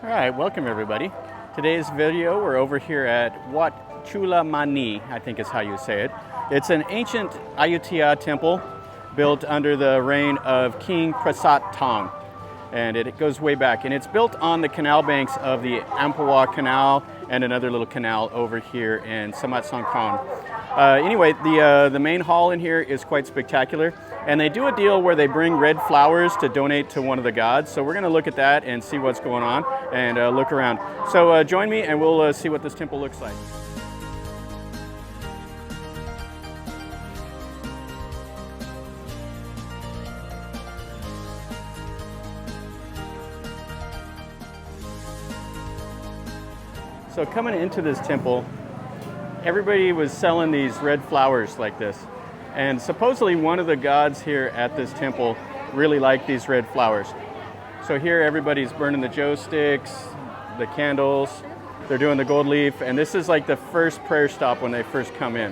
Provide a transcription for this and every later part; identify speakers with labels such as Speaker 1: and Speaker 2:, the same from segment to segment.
Speaker 1: All right, welcome everybody. Today's video, we're over here at Wat Chulamanee, I think is how you say it. It's an ancient Ayutthaya temple built under the reign of King Prasatthong. And it goes way back. And it's built on the canal banks of the Amphawa Canal and another little canal over here in Samut, Songkram. Anyway, the main hall in here is quite spectacular. And they do a deal where they bring red flowers to donate to one of the gods. So we're going to look at that and see what's going on and look around. So join me and we'll see what this temple looks like. So coming into this temple, everybody was selling these red flowers like this. And supposedly one of the gods here at this temple really liked these red flowers. So here everybody's burning the joe sticks, the candles, they're doing the gold leaf, and this is like the first prayer stop when they first come in.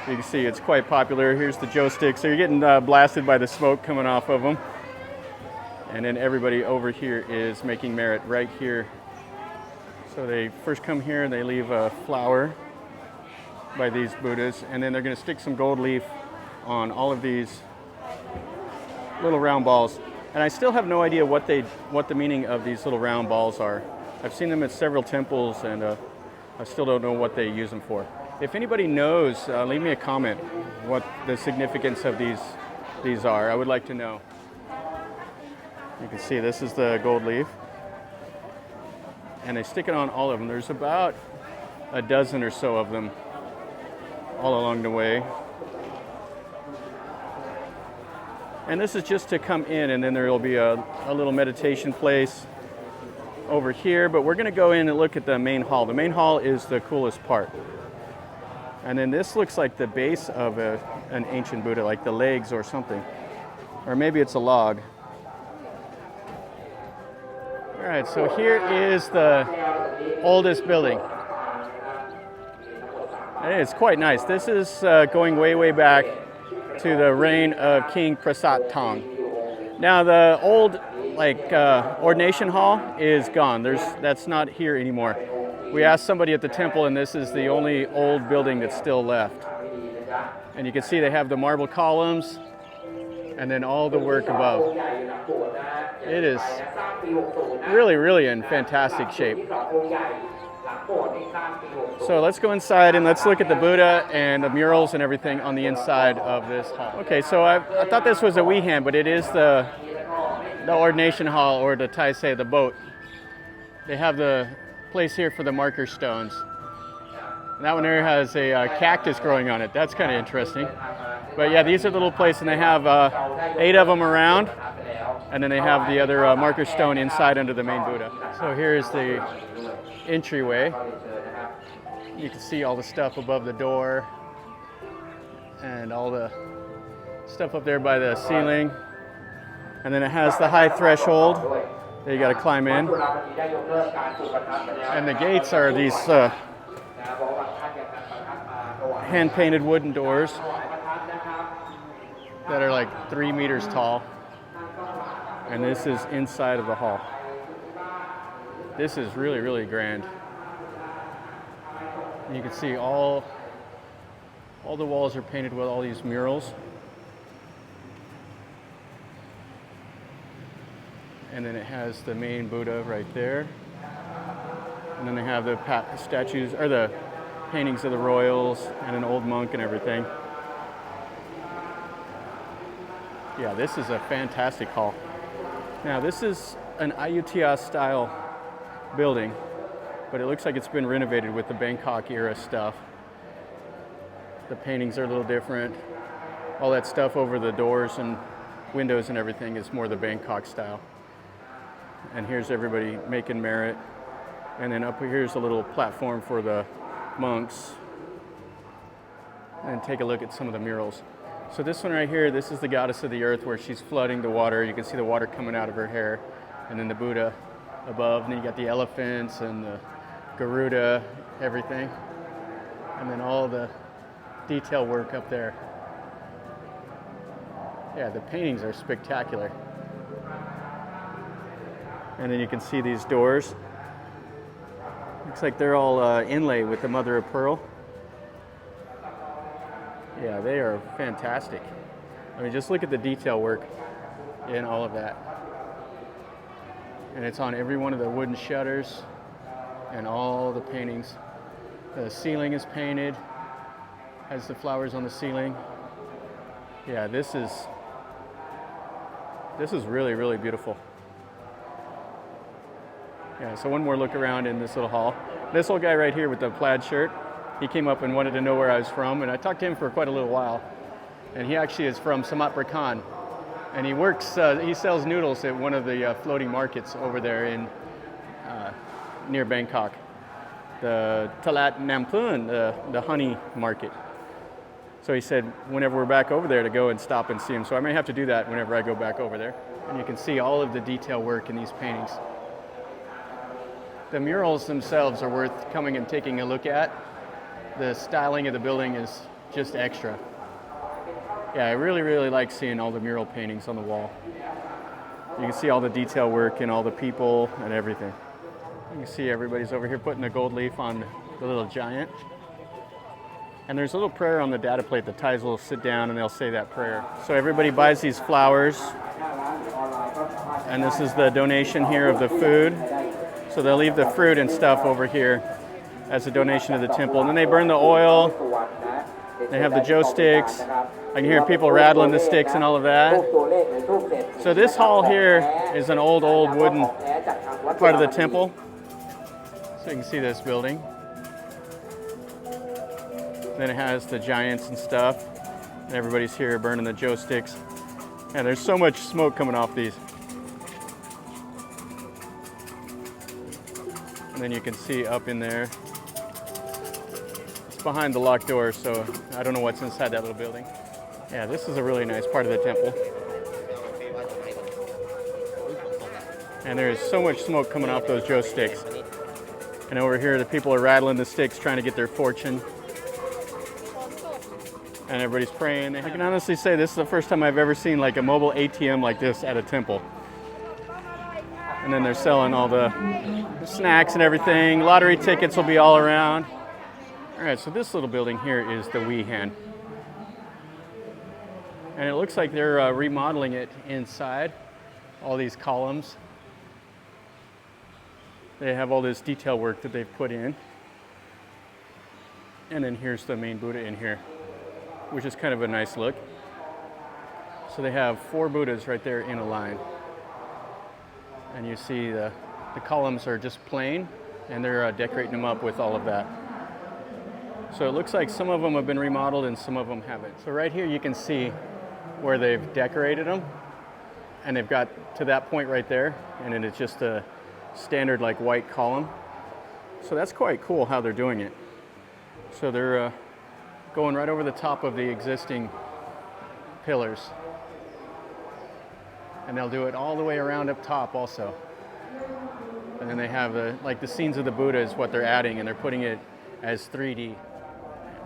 Speaker 1: You can see it's quite popular. Here's the joe sticks. So you're getting blasted by the smoke coming off of them. And then everybody over here is making merit right here. So they first come here and they leave a flower by these Buddhas, and then they're going to stick some gold leaf on all of these little round balls. And I still have no idea what the meaning of these little round balls are. I've seen them at several temples, and I still don't know what they use them for. If anybody knows, leave me a comment what the significance of these are. I would like to know. You can see this is the gold leaf. And they stick it on all of them. There's about a dozen or so of them all along the way. And this is just to come in, and then there will be a little meditation place over here. But we're going to go in and look at the main hall. The main hall is the coolest part. And then this looks like the base of an ancient Buddha, like the legs or something. Or maybe it's a log. All right, so here is the oldest building. It's quite nice. This is going way, way back to the reign of King Prasatthong. Now the old ordination hall is gone. That's not here anymore. We asked somebody at the temple, and this is the only old building that's still left. And you can see they have the marble columns and then all the work above. It is really, really in fantastic shape. So let's go inside and let's look at the Buddha and the murals and everything on the inside of this hall. Okay, so I thought this was a wehan, but it is the ordination hall, or the Thai say the boat. They have the place here for the marker stones. And that one there has a cactus growing on it. That's kind of interesting. But yeah, these are the little place, and they have 8 of them around. And then they have the other marker stone inside under the main Buddha. So here's the entryway. You can see all the stuff above the door and all the stuff up there by the ceiling. And then it has the high threshold that you got to climb in. And the gates are these hand-painted wooden doors that are like 3 meters tall. And this is inside of the hall. This is really, really grand. And you can see all the walls are painted with all these murals. And then it has the main Buddha right there. And then they have the statues, or the paintings of the royals and an old monk and everything. Yeah, this is a fantastic hall. Now this is an Ayutthaya style building, but it looks like it's been renovated with the Bangkok era stuff. The paintings are a little different. All that stuff over the doors and windows and everything is more the Bangkok style. And here's everybody making merit. And then up here's a little platform for the monks. And take a look at some of the murals. So this one right here, this is the goddess of the earth, where she's flooding the water. You can see the water coming out of her hair. And then the Buddha above. And then you got the elephants and the Garuda, everything. And then all the detail work up there. Yeah, the paintings are spectacular. And then you can see these doors. Looks like they're all inlaid with the mother of pearl. Yeah, they are fantastic. I mean, just look at the detail work in all of that. And it's on every one of the wooden shutters and all the paintings. The ceiling is painted, has the flowers on the ceiling. Yeah, this is really, really beautiful. Yeah, so one more look around in this little hall. This old guy right here with the plaid shirt, he came up and wanted to know where I was from, and I talked to him for quite a little while. And he actually is from Samut, and he works, he sells noodles at one of the floating markets over there in near Bangkok, the Talat Nampun, the honey market. So he said whenever we're back over there to go and stop and see him. So I may have to do that whenever I go back over there. And you can see all of the detail work in these paintings. The murals themselves are worth coming and taking a look at. The styling of the building is just extra. Yeah, I really, really like seeing all the mural paintings on the wall. You can see all the detail work and all the people and everything. You can see everybody's over here putting a gold leaf on the little giant. And there's a little prayer on the data plate. The Thais will sit down and they'll say that prayer. So everybody buys these flowers. And this is the donation here of the food. So they'll leave the fruit and stuff over here as a donation to the temple. And then they burn the oil. They have the joe sticks. I can hear people rattling the sticks and all of that. So this hall here is an old wooden part of the temple. So you can see this building. Then it has the giants and stuff. And everybody's here burning the joe sticks. And there's so much smoke coming off these. And then you can see up in there. It's behind the locked door, so I don't know what's inside that little building. Yeah, this is a really nice part of the temple. And there's so much smoke coming off those joe sticks. And over here, the people are rattling the sticks trying to get their fortune. And everybody's praying. I can honestly say this is the first time I've ever seen like a mobile ATM like this at a temple. And then they're selling all the snacks and everything. Lottery tickets will be all around. All right, so this little building here is the Wehan. And it looks like they're remodeling it inside. All these columns. They have all this detail work that they've put in. And then here's the main Buddha in here, which is kind of a nice look. So they have 4 Buddhas right there in a line. And you see the columns are just plain, and they're decorating them up with all of that. So it looks like some of them have been remodeled and some of them haven't. So right here you can see where they've decorated them, and they've got to that point right there, and then it's just a standard like white column. So that's quite cool how they're doing it. So they're going right over the top of the existing pillars. And they'll do it all the way around up top also. And then they have like the scenes of the Buddha is what they're adding, and they're putting it as 3D.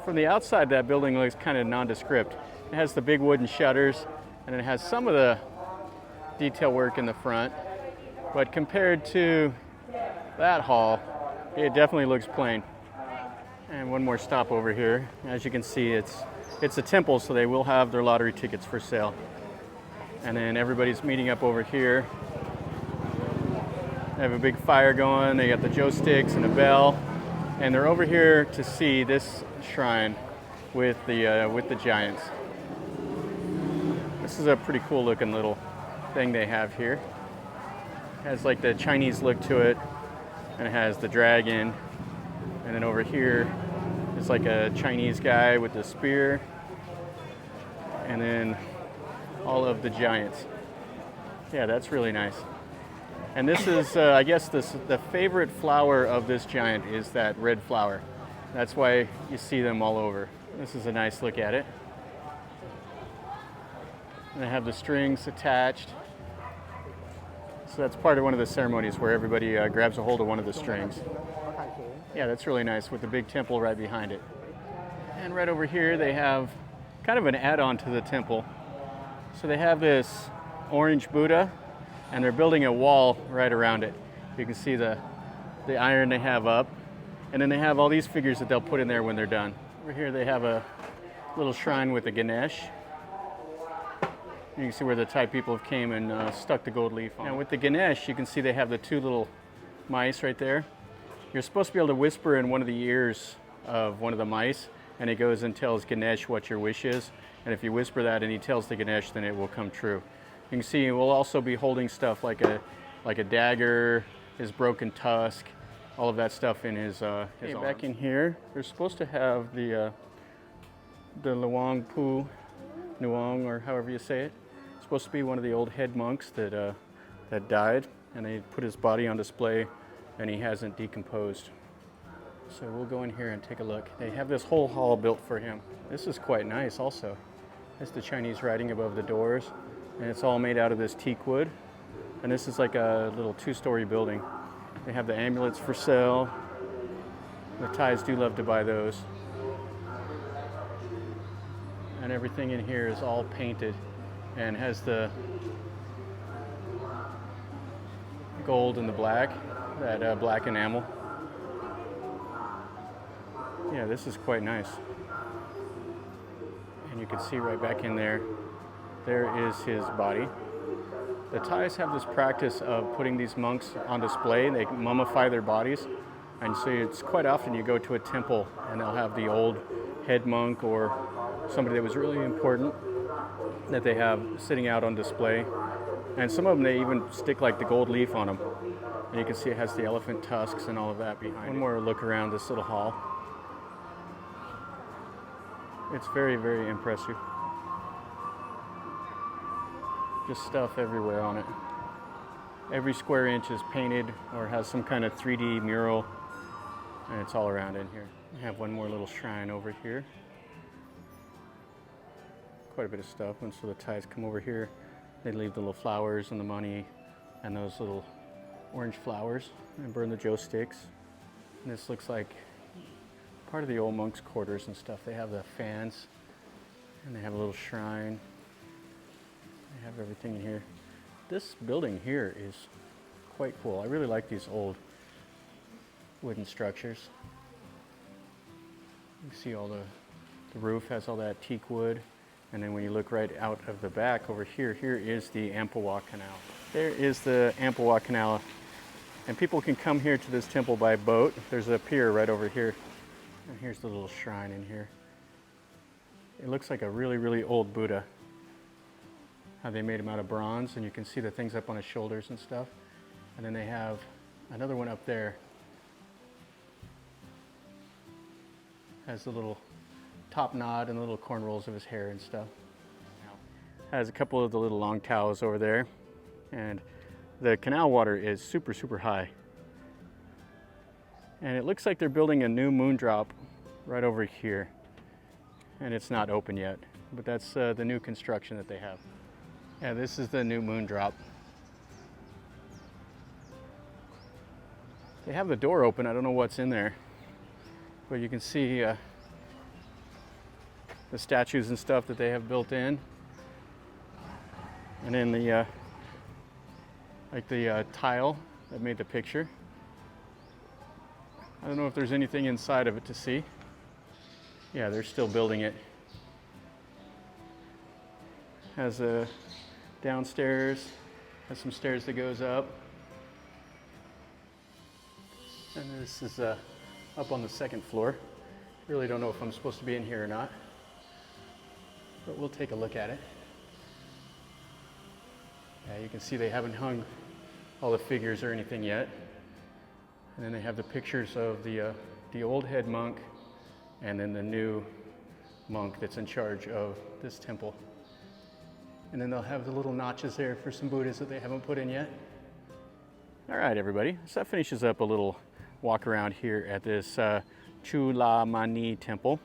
Speaker 1: From the outside, that building looks kind of nondescript. It has the big wooden shutters, and it has some of the detail work in the front. But compared to that hall, it definitely looks plain. And one more stop over here. As you can see, it's a temple, so they will have their lottery tickets for sale. And then everybody's meeting up over here. They have a big fire going. They got the joe sticks and a bell. And they're over here to see this shrine with the giants. This is a pretty cool looking little thing they have here. It has like the Chinese look to it, and it has the dragon. And then over here is like a Chinese guy with the spear. And then all of the giants. Yeah, that's really nice. And this is, I guess, the favorite flower of this giant is that red flower. That's why you see them all over. This is a nice look at it. And they have the strings attached. So that's part of one of the ceremonies where everybody grabs a hold of one of the strings. Yeah, that's really nice with the big temple right behind it. And right over here they have kind of an add-on to the temple. So they have this orange Buddha and they're building a wall right around it. You can see the iron they have up, and then they have all these figures that they'll put in there when they're done. Over here they have a little shrine with a Ganesh. You can see where the Thai people have came and stuck the gold leaf on. Now with the Ganesh, you can see they have the two little mice right there. You're supposed to be able to whisper in one of the ears of one of the mice, and it goes and tells Ganesh what your wish is. And if you whisper that and he tells the Ganesh, then it will come true. You can see we'll also be holding stuff like a dagger, his broken tusk, all of that stuff in his arms. Back in here, they're supposed to have the Luang Pu Nuong, or however you say it. It's supposed to be one of the old head monks that died, and they put his body on display, and he hasn't decomposed. So we'll go in here and take a look. They have this whole hall built for him. This is quite nice also. That's the Chinese writing above the doors, and it's all made out of this teak wood. And this is like a little two-story building. They have the amulets for sale. The Thais do love to buy those. And everything in here is all painted and has the gold and the black, that black enamel. Yeah, this is quite nice. And you can see right back in there, there is his body. The Thais have this practice of putting these monks on display. They mummify their bodies. And so it's quite often you go to a temple and they'll have the old head monk or somebody that was really important that they have sitting out on display. And some of them, they even stick like the gold leaf on them. And you can see it has the elephant tusks and all of that behind it. One more look around this little hall. It's very, very impressive. Just stuff everywhere on it. Every square inch is painted or has some kind of 3D mural, and it's all around in here. We have one more little shrine over here. Quite a bit of stuff. And so the Thais come over here, they leave the little flowers and the money and those little orange flowers and burn the joe sticks. And this looks like part of the old monks' quarters and stuff. They have the fans and they have a little shrine. They have everything in here. This building here is quite cool. I really like these old wooden structures. You can see all the roof has all that teak wood. And then when you look right out of the back over here, here is the Amphawa Canal. There is the Amphawa Canal. And people can come here to this temple by boat. There's a pier right over here. And here's the little shrine in here. It looks like a really, really old Buddha. How they made him out of bronze, and you can see the things up on his shoulders and stuff. And then they have another one up there. Has the little top knot and the little corn rolls of his hair and stuff. Has a couple of the little long towels over there. And the canal water is super, super high. And it looks like they're building a new moon drop right over here. And it's not open yet, but that's the new construction that they have. Yeah, this is the new moon drop. They have the door open. I don't know what's in there, but you can see the statues and stuff that they have built in. And then the tile that made the picture. I don't know if there's anything inside of it to see. Yeah, they're still building it. Has a downstairs, has some stairs that goes up. And this is up on the second floor. Really don't know if I'm supposed to be in here or not, but we'll take a look at it. Yeah, you can see they haven't hung all the figures or anything yet. And then they have the pictures of the old head monk and then the new monk that's in charge of this temple. And then they'll have the little notches there for some Buddhas that they haven't put in yet. All right, everybody. So that finishes up a little walk around here at this Chulamanee temple.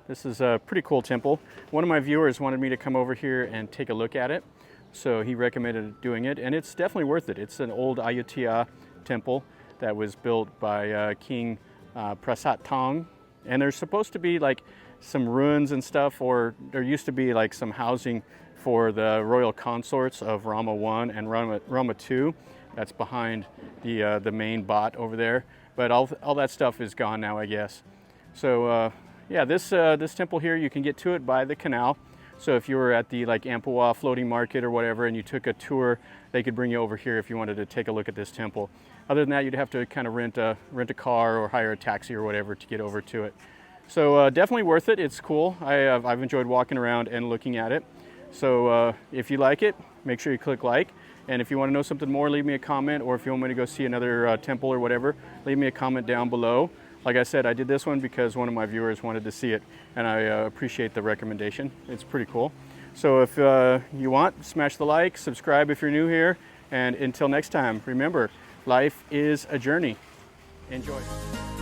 Speaker 1: This is a pretty cool temple. One of my viewers wanted me to come over here and take a look at it. So he recommended doing it, and it's definitely worth it. It's an old Ayutthaya temple that was built by King Prasatthong. And there's supposed to be like some ruins and stuff, or there used to be like some housing for the royal consorts of Rama 1 and Rama 2. That's behind the main bot over there. But all that stuff is gone now, I guess. So yeah, this temple here, you can get to it by the canal. So if you were at the like Amphawa floating market or whatever and you took a tour, they could bring you over here if you wanted to take a look at this temple. Other than that, you'd have to kind of rent a car or hire a taxi or whatever to get over to it. So definitely worth it. It's cool. I've enjoyed walking around and looking at it. So if you like it, make sure you click like. And if you want to know something more, leave me a comment. Or if you want me to go see another temple or whatever, leave me a comment down below. Like I said, I did this one because one of my viewers wanted to see it, and I appreciate the recommendation. It's pretty cool. So if you want, smash the like, subscribe if you're new here, and until next time, remember, life is a journey. Enjoy.